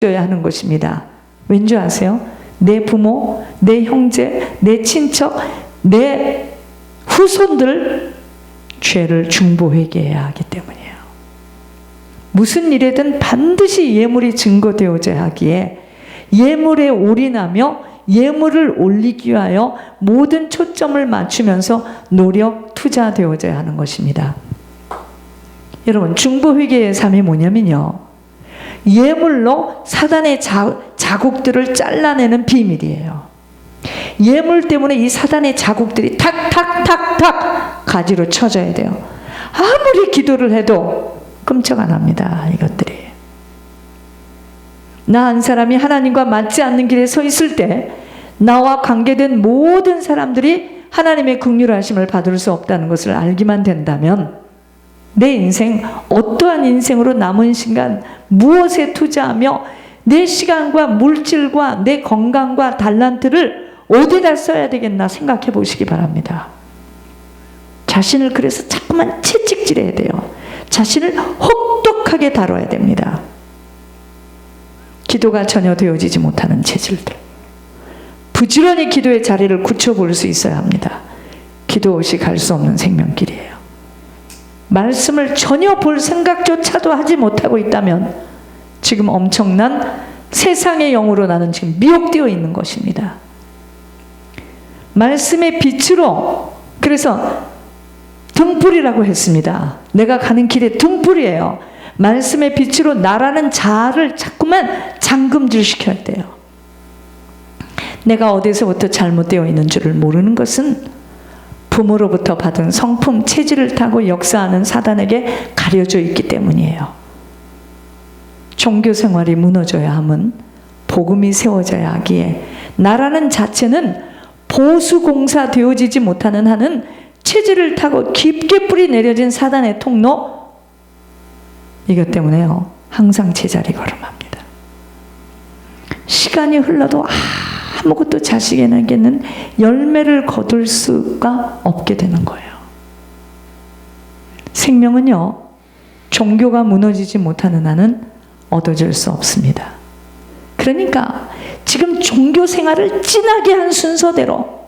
줘야 하는 것입니다. 왠지 아세요? 내 부모, 내 형제, 내 친척, 내 후손들 죄를 중보회개해야 하기 때문이에요. 무슨 일에든 반드시 예물이 증거되어져야 하기에 예물에 올인하며 예물을 올리기 위하여 모든 초점을 맞추면서 노력, 투자되어져야 하는 것입니다. 여러분, 중보회개의 삶이 뭐냐면요, 예물로 사단의 자국들을 잘라내는 비밀이에요. 예물 때문에 이 사단의 자국들이 탁탁탁탁 가지로 쳐져야 돼요. 아무리 기도를 해도 끔찍 안 합니다. 이것들이. 나 한 사람이 하나님과 맞지 않는 길에 서 있을 때 나와 관계된 모든 사람들이 하나님의 긍휼하심을 받을 수 없다는 것을 알기만 된다면 내 인생, 어떠한 인생으로 남은 시간 무엇에 투자하며 내 시간과 물질과 내 건강과 달란트를 어디다 써야 되겠나 생각해 보시기 바랍니다. 자신을 그래서 자꾸만 채찍질해야 돼요. 자신을 혹독하게 다뤄야 됩니다. 기도가 전혀 되어지지 못하는 체질들, 부지런히 기도의 자리를 굳혀볼 수 있어야 합니다. 기도 없이 갈 수 없는 생명길이에요. 말씀을 전혀 볼 생각조차도 하지 못하고 있다면 지금 엄청난 세상의 영으로 나는 지금 미혹되어 있는 것입니다. 말씀의 빛으로, 그래서 등불이라고 했습니다. 내가 가는 길의 등불이에요. 말씀의 빛으로 나라는 자아를 자꾸만 잠금질시켜야 돼요. 내가 어디서부터 잘못되어 있는 줄을 모르는 것은 부모로부터 받은 성품, 체질을 타고 역사하는 사단에게 가려져 있기 때문이에요. 종교 생활이 무너져야 함은 복음이 세워져야 하기에 나라는 자체는 보수공사 되어지지 못하는 한은 체질을 타고 깊게 뿌리 내려진 사단의 통로, 이것 때문에요, 항상 제자리 걸음합니다. 시간이 흘러도 아무것도 자식에게는 열매를 거둘 수가 없게 되는 거예요. 생명은요, 종교가 무너지지 못하는 한은 얻어질 수 없습니다. 그러니까 지금 종교 생활을 진하게 한 순서대로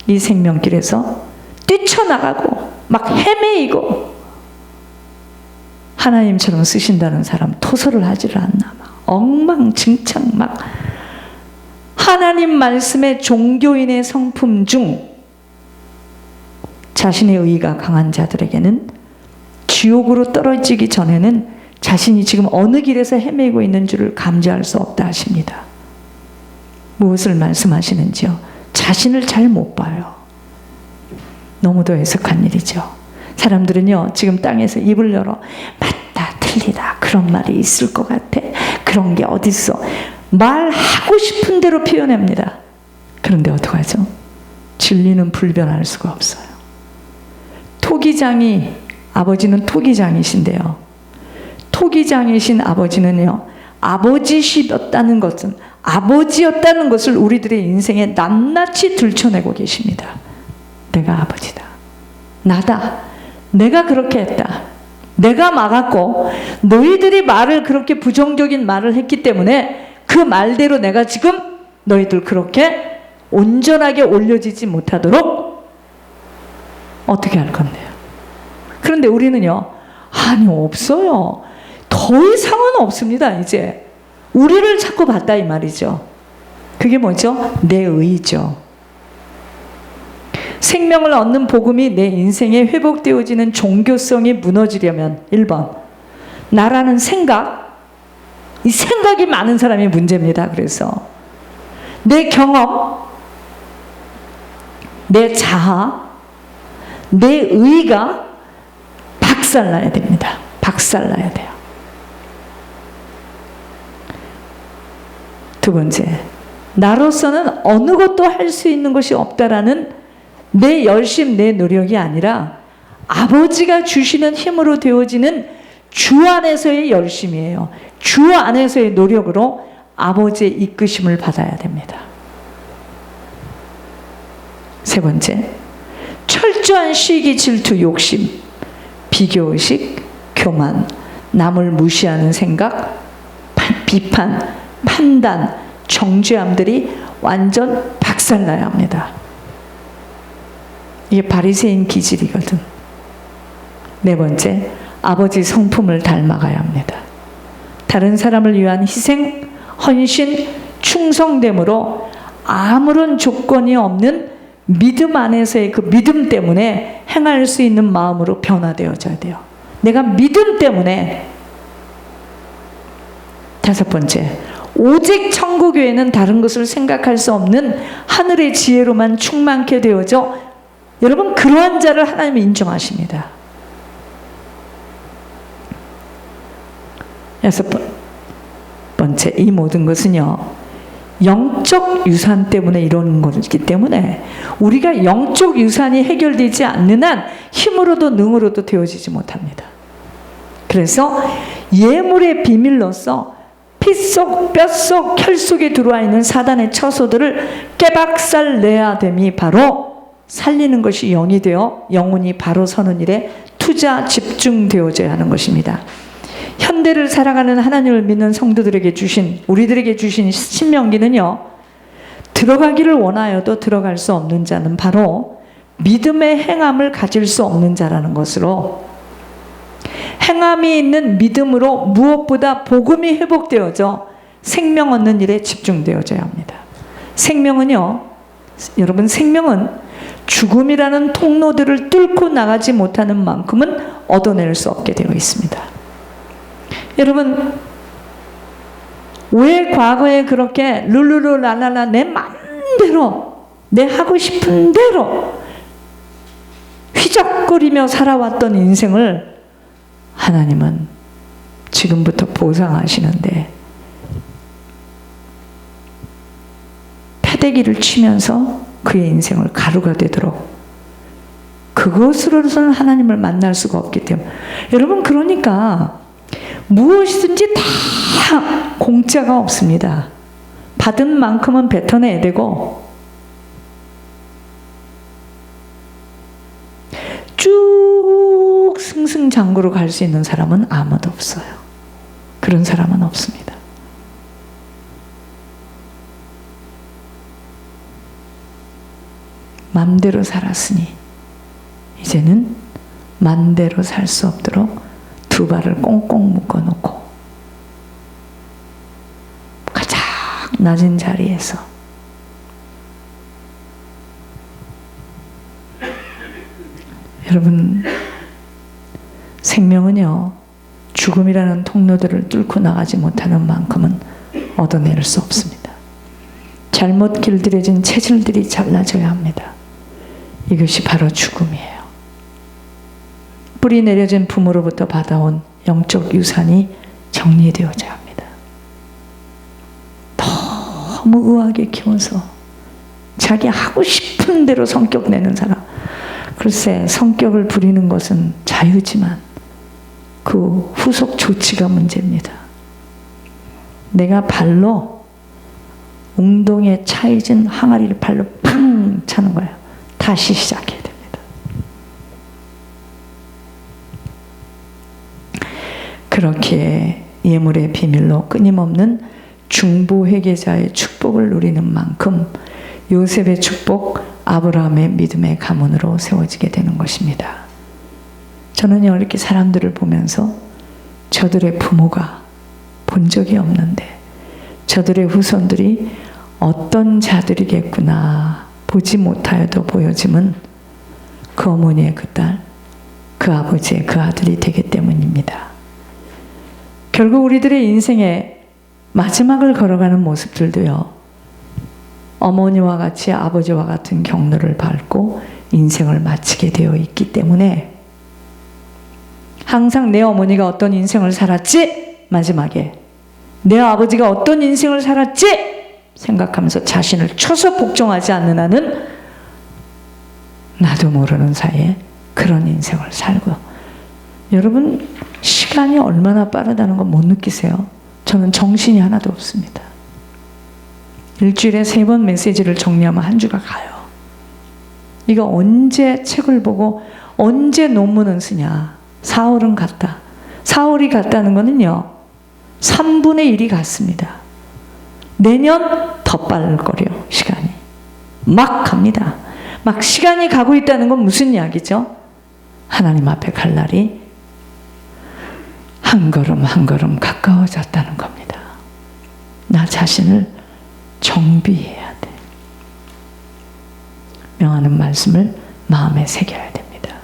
이 생명길에서 뛰쳐나가고 막 헤매이고 하나님처럼 쓰신다는 사람 토설을 하지를 않나, 막 엉망진창, 막 하나님 말씀의 종교인의 성품 중 자신의 의가 강한 자들에게는 지옥으로 떨어지기 전에는 자신이 지금 어느 길에서 헤매고 있는 줄을 감지할 수 없다 하십니다. 무엇을 말씀하시는지요? 자신을 잘 못 봐요. 너무도 애석한 일이죠. 사람들은요, 지금 땅에서 입을 열어 맞다, 틀리다, 그런 말이 있을 것 같아, 그런 게 어딨어, 말하고 싶은 대로 표현합니다. 그런데 어떡하죠? 진리는 불변할 수가 없어요. 토기장이, 아버지는 토기장이신데요, 토기장이신 아버지는요, 아버지시였다는 것은, 아버지였다는 것을 우리들의 인생에 낱낱이 들춰내고 계십니다. 내가 아버지다, 나다, 내가 그렇게 했다, 내가 막았고 너희들이 말을, 그렇게 부정적인 말을 했기 때문에 그 말대로 내가 지금 너희들 그렇게 온전하게 올려지지 못하도록 어떻게 할 건데요? 그런데 우리는요, 아니 없어요, 더 이상은 없습니다. 이제 우리를 자꾸 봤다 이 말이죠. 그게 뭐죠? 내 의죠. 생명을 얻는 복음이 내 인생에 회복되어지는 종교성이 무너지려면 1번, 나라는 생각, 이 생각이 많은 사람이 문제입니다. 그래서 내 경험, 내 자아, 내 의가 박살나야 됩니다. 박살나야 돼요. 두 번째, 나로서는 어느 것도 할 수 있는 것이 없다라는 내 열심, 내 노력이 아니라 아버지가 주시는 힘으로 되어지는 주 안에서의 열심이에요. 주 안에서의 노력으로 아버지의 이끄심을 받아야 됩니다. 세 번째, 철저한 시기, 질투, 욕심, 비교의식, 교만, 남을 무시하는 생각, 비판, 판단, 정죄함들이 완전 박살나야 합니다. 이게 바리새인 기질이거든. 네 번째, 아버지 성품을 닮아가야 합니다. 다른 사람을 위한 희생, 헌신, 충성됨으로 아무런 조건이 없는 믿음 안에서의 그 믿음 때문에 행할 수 있는 마음으로 변화되어져야 돼요. 내가 믿음 때문에. 다섯 번째, 오직 천국교회는 다른 것을 생각할 수 없는 하늘의 지혜로만 충만케 되어져, 여러분 그러한 자를 하나님이 인정하십니다. 여섯 번째, 이 모든 것은요 영적 유산 때문에 이런 것이기 때문에 우리가 영적 유산이 해결되지 않는 한 힘으로도 능으로도 되어지지 못합니다. 그래서 예물의 비밀로서 피속, 뼛속, 혈 속에 들어와 있는 사단의 처소들을 깨박살 내야 됨이 바로 살리는 것이 영이 되어 영혼이 바로 서는 일에 투자 집중되어져야 하는 것입니다. 현대를 살아가는 하나님을 믿는 성도들에게 주신, 우리들에게 주신 신명기는요, 들어가기를 원하여도 들어갈 수 없는 자는 바로 믿음의 행함을 가질 수 없는 자라는 것으로, 행함이 있는 믿음으로 무엇보다 복음이 회복되어져 생명 얻는 일에 집중되어져야 합니다. 생명은요, 여러분 생명은 죽음이라는 통로들을 뚫고 나가지 못하는 만큼은 얻어낼 수 없게 되어 있습니다. 여러분, 왜 과거에 그렇게 룰루루랄랄라 내 마음대로, 내 하고 싶은 대로 휘적거리며 살아왔던 인생을 하나님은 지금부터 보상하시는데, 패대기를 치면서 그의 인생을 가루가 되도록, 그것으로서는 하나님을 만날 수가 없기 때문에, 여러분 그러니까 무엇이든지 다 공짜가 없습니다. 받은 만큼은 뱉어내야 되고, 쭉 승승장구로 갈 수 있는 사람은 아무도 없어요. 그런 사람은 없습니다. 맘대로 살았으니 이제는 맘대로 살 수 없도록 두 발을 꽁꽁 묶어놓고 가장 낮은 자리에서 여러분, 생명은요 죽음이라는 통로들을 뚫고 나가지 못하는 만큼은 얻어낼 수 없습니다. 잘못 길들여진 체질들이 잘라져야 합니다. 이것이 바로 죽음이에요. 뿌리 내려진 부모로부터 받아온 영적 유산이 정리되어져야 합니다. 너무 의하게 키워서 자기 하고 싶은 대로 성격 내는 사람, 글쎄 성격을 부리는 것은 자유지만 그 후속 조치가 문제입니다. 내가 발로 웅동에 차이진 항아리를 발로 팡 차는 거예요. 다시 시작해야 됩니다. 그렇게 예물의 비밀로 끊임없는 중보 회개자의 축복을 누리는 만큼 요셉의 축복, 아브라함의 믿음의 가문으로 세워지게 되는 것입니다. 저는요 이렇게 사람들을 보면서 저들의 부모가 본 적이 없는데 저들의 후손들이 어떤 자들이겠구나 보지 못하여도 보여짐은 그 어머니의 그 딸, 그 아버지의 그 아들이 되기 때문입니다. 결국 우리들의 인생의 마지막을 걸어가는 모습들도요 어머니와 같이 아버지와 같은 경로를 밟고 인생을 마치게 되어 있기 때문에 항상 내 어머니가 어떤 인생을 살았지? 마지막에 내 아버지가 어떤 인생을 살았지? 생각하면서 자신을 쳐서 복종하지 않는 한은 나도 모르는 사이에 그런 인생을 살고, 여러분 시간이 얼마나 빠르다는 거 못 느끼세요? 저는 정신이 하나도 없습니다. 일주일에 3번 메시지를 정리하면 한 주가 가요. 이거 언제 책을 보고 언제 논문을 쓰냐. 4월은 갔다. 4월이 갔다는 거는요 3분의 1이 갔습니다. 내년 더 빠를거려 시간이. 막 갑니다. 막 시간이 가고 있다는 건 무슨 이야기죠? 하나님 앞에 갈 날이 한 걸음 한 걸음 가까워졌다는 겁니다. 나 자신을 정비해야 돼. 명하는 말씀을 마음에 새겨야 됩니다.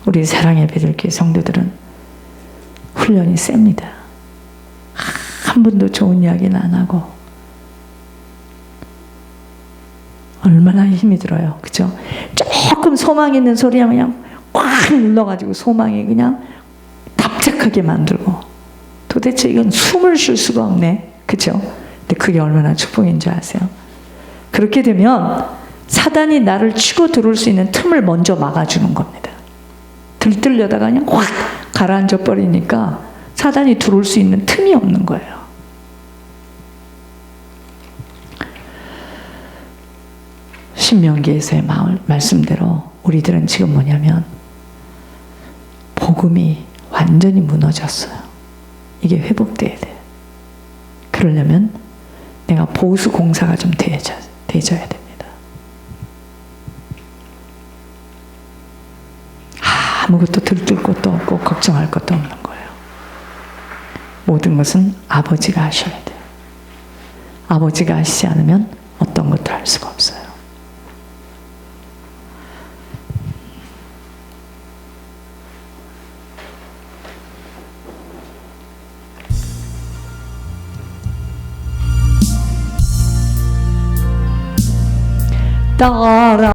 우리 사랑의 베들교회 성도들은 훈련이 셉니다. 한 번도 좋은 이야기는 안 하고 얼마나 힘이 들어요. 그죠? 조금 소망 있는 소리 하면 그냥 꽉 눌러가지고 소망이 그냥 답답하게 만들고 도대체 이건 숨을 쉴 수가 없네. 그죠? 근데 그게 얼마나 축복인 줄 아세요? 그렇게 되면 사단이 나를 치고 들어올 수 있는 틈을 먼저 막아주는 겁니다. 들뜨려다가 그냥 확 가라앉아 버리니까 사단이 들어올 수 있는 틈이 없는 거예요. 신명기에서의 말씀대로 우리들은 지금 뭐냐면 복음이 완전히 무너졌어요. 이게 회복돼야 돼. 그러려면 내가 보수 공사가 좀 되어져야 됩니다. 아무것도 들뜰 것도 없고 걱정할 것도 없는 거예요. 모든 것은 아버지가 하셔야 돼요. 아버지가 하시지 않으면 어떤 것도 할 수가 없어요. 따라